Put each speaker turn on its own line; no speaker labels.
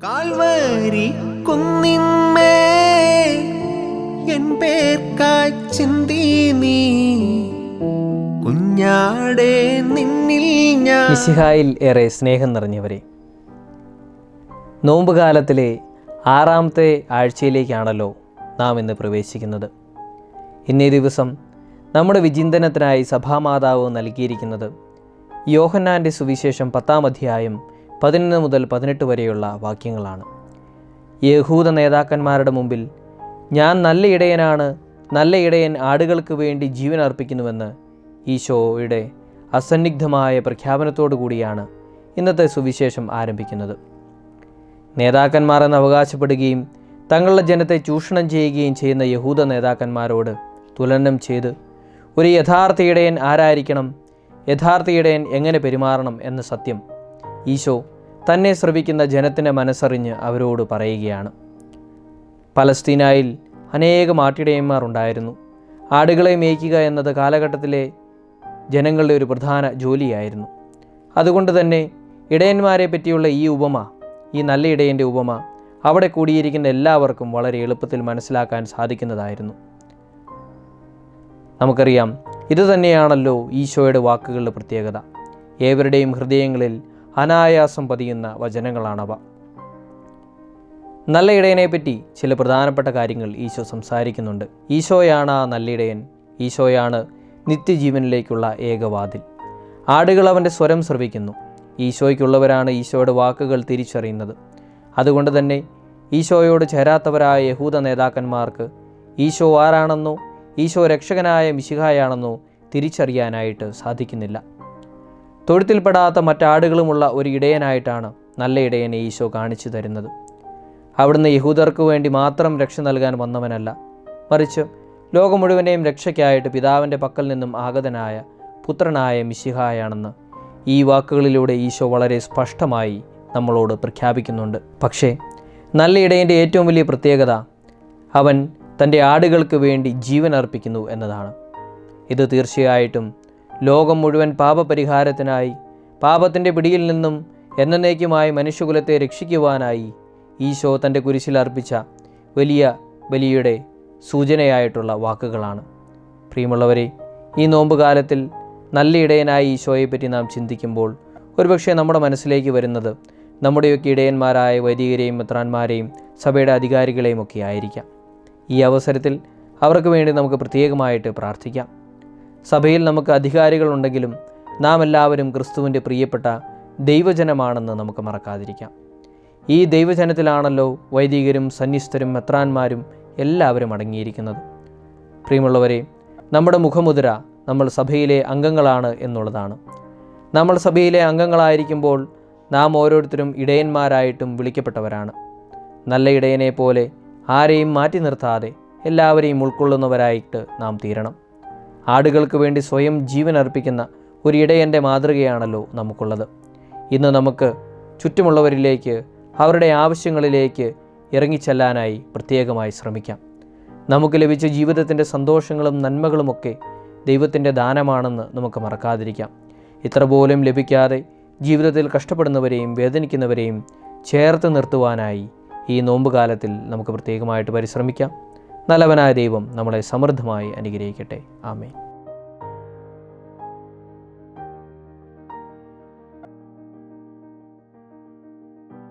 Calvary കുന്നിന്മേ N പേർക്കായി ചിന്തി നീ കുഞ്ഞാടേ നിന്നിൽ ഞാൻ.
മിശിഹായിൽ ഏറെ സ്നേഹം നിറഞ്ഞവരെ, നോമ്പുകാലത്തിലെ 6ാമത്തെ ആഴ്ചയിലേക്കാണല്ലോ നാം ഇന്ന് പ്രവേശിക്കുന്നത്. ഇന്നേ ദിവസം നമ്മുടെ വിചിന്തനത്തിനായി സഭാമാതാവ് നൽകിയിരിക്കുന്നത് യോഹന്നാൻ്റെ സുവിശേഷം 10-ാം അധ്യായം 11 മുതൽ 18 വരെയുള്ള വാക്യങ്ങളാണ്. യഹൂദ നേതാക്കന്മാരുടെ മുമ്പിൽ ഞാൻ നല്ല ഇടയനാണ്, നല്ല ഇടയൻ ആടുകൾക്ക് വേണ്ടി ജീവൻ അർപ്പിക്കുന്നുവെന്ന് ഈശോയുടെ അസന്നിഗ്ധമായ പ്രഖ്യാപനത്തോടു കൂടിയാണ് ഇന്നത്തെ സുവിശേഷം ആരംഭിക്കുന്നത്. നേതാക്കന്മാർ എന്ന് അവകാശപ്പെടുകയും തങ്ങളുടെ ജനത്തെ ചൂഷണം ചെയ്യുകയും ചെയ്യുന്ന യഹൂദ നേതാക്കന്മാരോട് തുലനം ചെയ്ത് ഒരു യഥാർത്ഥ ഇടയൻ ആരായിരിക്കണം, യഥാർത്ഥ ഇടയൻ എങ്ങനെ പെരുമാറണം എന്ന സത്യം ഈശോ തന്നെ ശ്രവിക്കുന്ന ജനത്തിൻ്റെ മനസ്സറിഞ്ഞ് അവരോട് പറയുകയാണ്. പലസ്തീനായിൽ അനേകം ആട്ടിടയന്മാർ ഉണ്ടായിരുന്നു. ആടുകളെ മേയ്ക്കുക എന്നത് കാലഘട്ടത്തിലെ ജനങ്ങളുടെ ഒരു പ്രധാന ജോലിയായിരുന്നു. അതുകൊണ്ട് തന്നെ ഇടയന്മാരെ പറ്റിയുള്ള ഈ ഉപമ, ഈ നല്ല ഇടയൻ്റെ ഉപമ അവിടെ കൂടിയിരിക്കുന്ന എല്ലാവർക്കും വളരെ എളുപ്പത്തിൽ മനസ്സിലാക്കാൻ സാധിക്കുന്നതായിരുന്നു. നമുക്കറിയാം, ഇതുതന്നെയാണല്ലോ ഈശോയുടെ വാക്കുകളുടെ പ്രത്യേകത. ഏവരുടെയും ഹൃദയങ്ങളിൽ അനായാസം പതിയുന്ന വചനങ്ങളാണവ. നല്ല ഇടയനെപ്പറ്റി ചില പ്രധാനപ്പെട്ട കാര്യങ്ങൾ ഈശോ സംസാരിക്കുന്നുണ്ട്. ഈശോയാണ് ആ നല്ല ഇടയൻ. ഈശോയാണ് നിത്യജീവനിലേക്കുള്ള ഏകവാതിൽ. ആടുകൾ അവൻ്റെ സ്വരം ശ്രവിക്കുന്നു. ഈശോയ്ക്കുള്ളവരാണ് ഈശോയുടെ വാക്കുകൾ തിരിച്ചറിയുന്നത്. അതുകൊണ്ട് തന്നെ ഈശോയോട് ചേരാത്തവരായ യഹൂദ നേതാക്കന്മാർക്ക് ഈശോ ആരാണെന്നോ ഈശോ രക്ഷകനായ മിശിഹായാണെന്നോ തിരിച്ചറിയാനായിട്ട് സാധിക്കുന്നില്ല. തൊഴുത്തിൽപ്പെടാത്ത മറ്റാടുകളുമുള്ള ഒരു ഇടയനായിട്ടാണ് നല്ല ഇടയനെ ഈശോ കാണിച്ചു തരുന്നത്. അവിടുന്ന് യഹൂദർക്ക് വേണ്ടി മാത്രം രക്ഷ നൽകാൻ വന്നവനല്ല, മറിച്ച് ലോകം മുഴുവനെയും രക്ഷയ്ക്കായിട്ട് പിതാവിൻ്റെ പക്കൽ നിന്നും ആഗതനായ പുത്രനായ മിശിഹായാണെന്ന് ഈ വാക്കുകളിലൂടെ ഈശോ വളരെ സ്പഷ്ടമായി നമ്മളോട് പ്രഖ്യാപിക്കുന്നുണ്ട്. പക്ഷേ നല്ല ഇടയൻ്റെ ഏറ്റവും വലിയ പ്രത്യേകത അവൻ തൻ്റെ ആടുകൾക്ക് വേണ്ടി ജീവൻ അർപ്പിക്കുന്നു എന്നതാണ്. ഇത് തീർച്ചയായിട്ടും ലോകം മുഴുവൻ പാപപരിഹാരത്തിനായി, പാപത്തിൻ്റെ പിടിയിൽ നിന്നും എന്നേക്കുമായി മനുഷ്യകുലത്തെ രക്ഷിക്കുവാനായി ഈശോ തൻ്റെ കുരിശിൽ അർപ്പിച്ച വലിയ ബലിയുടെ സൂചനയായിട്ടുള്ള വാക്കുകളാണ്. പ്രിയമുള്ളവരെ, ഈ നോമ്പുകാലത്തിൽ നല്ല ഇടയനായി ഈശോയെപ്പറ്റി നാം ചിന്തിക്കുമ്പോൾ ഒരുപക്ഷെ നമ്മുടെ മനസ്സിലേക്ക് വരുന്നത് നമ്മുടെയൊക്കെ ഇടയന്മാരായ വൈദികരെയും മെത്രാന്മാരെയും സഭയുടെ അധികാരികളെയും ഒക്കെ ആയിരിക്കാം. ഈ അവസരത്തിൽ അവർക്ക് വേണ്ടി നമുക്ക് പ്രത്യേകമായിട്ട് പ്രാർത്ഥിക്കാം. സഭയിൽ നമുക്ക് അധികാരികളുണ്ടെങ്കിലും നാം എല്ലാവരും ക്രിസ്തുവിൻ്റെ പ്രിയപ്പെട്ട ദൈവജനമാണെന്ന് നമുക്ക് മറക്കാതിരിക്കാം. ഈ ദൈവജനത്തിലാണല്ലോ വൈദികരും സന്യസ്തരും മെത്രാന്മാരും എല്ലാവരും അടങ്ങിയിരിക്കുന്നത്. പ്രിയമുള്ളവരെ, നമ്മുടെ മുഖമുദ്ര നമ്മൾ സഭയിലെ അംഗങ്ങളാണ് എന്നുള്ളതാണ്. നമ്മൾ സഭയിലെ അംഗങ്ങളായിരിക്കുമ്പോൾ നാം ഓരോരുത്തരും ഇടയന്മാരായിട്ടും വിളിക്കപ്പെട്ടവരാണ്. നല്ല ഇടയനെ പോലെ ആരെയും മാറ്റി നിർത്താതെ എല്ലാവരെയും ഉൾക്കൊള്ളുന്നവരായിട്ട് നാം തീരണം. ആടുകൾക്ക് വേണ്ടി സ്വയം ജീവൻ അർപ്പിക്കുന്ന ഒരു ഇടയൻ്റെ മാതൃകയാണല്ലോ നമുക്കുള്ളത്. ഇന്ന് നമുക്ക് ചുറ്റുമുള്ളവരിലേക്ക്, അവരുടെ ആവശ്യങ്ങളിലേക്ക് ഇറങ്ങിച്ചെല്ലാനായി പ്രത്യേകമായി ശ്രമിക്കാം. നമുക്ക് ലഭിച്ച ജീവിതത്തിൻ്റെ സന്തോഷങ്ങളും നന്മകളുമൊക്കെ ദൈവത്തിൻ്റെ ദാനമാണെന്ന് നമുക്ക് മറക്കാതിരിക്കാം. ഇത്ര പോലും ലഭിക്കാതെ ജീവിതത്തിൽ കഷ്ടപ്പെടുന്നവരെയും വേദനിക്കുന്നവരെയും ചേർത്ത് നിർത്തുവാനായി ഈ നോമ്പുകാലത്തിൽ നമുക്ക് പ്രത്യേകമായിട്ട് പരിശ്രമിക്കാം. നല്ലവനായ ദൈവം നമ്മളെ സമൃദ്ധമായി അനുഗ്രഹിക്കട്ടെ. ആമേൻ.